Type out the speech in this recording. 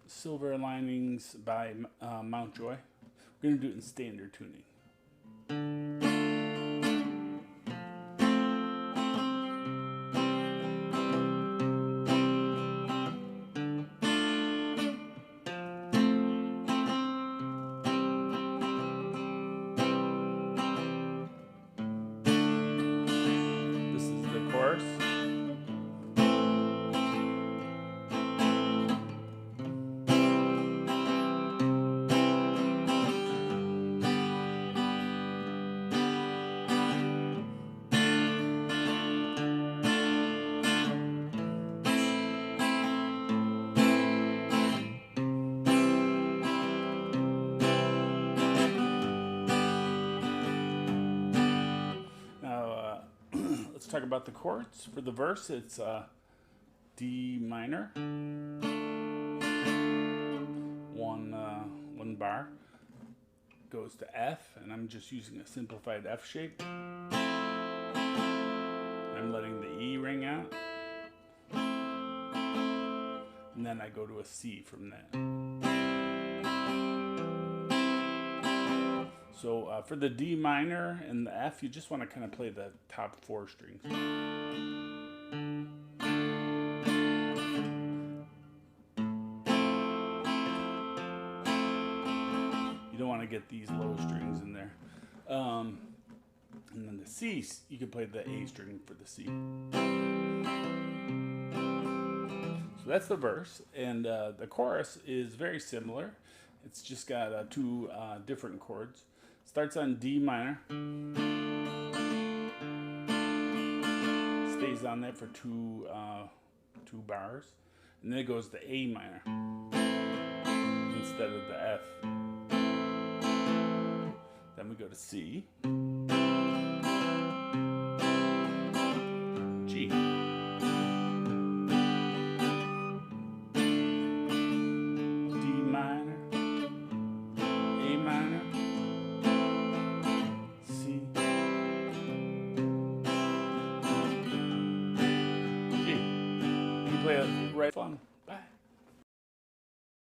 Silver Linings by Mountjoy. We're going to do it in standard tuning. This is the chorus. Let's talk about the chords. For the verse, it's D minor, one bar, goes to F, and I'm just using a simplified F shape. I'm letting the E ring out, and then I go to a C from that. So for the D minor and the F, you just want to kind of play the top 4 strings. You don't want to get these low strings in there. And then the C, you can play the A string for the C. So that's the verse, and the chorus is very similar. It's just got 2 different chords. Starts on D minor, stays on that for two bars, and then it goes to A minor instead of the F. Then we go to C, G, D minor, A minor, play it right fun.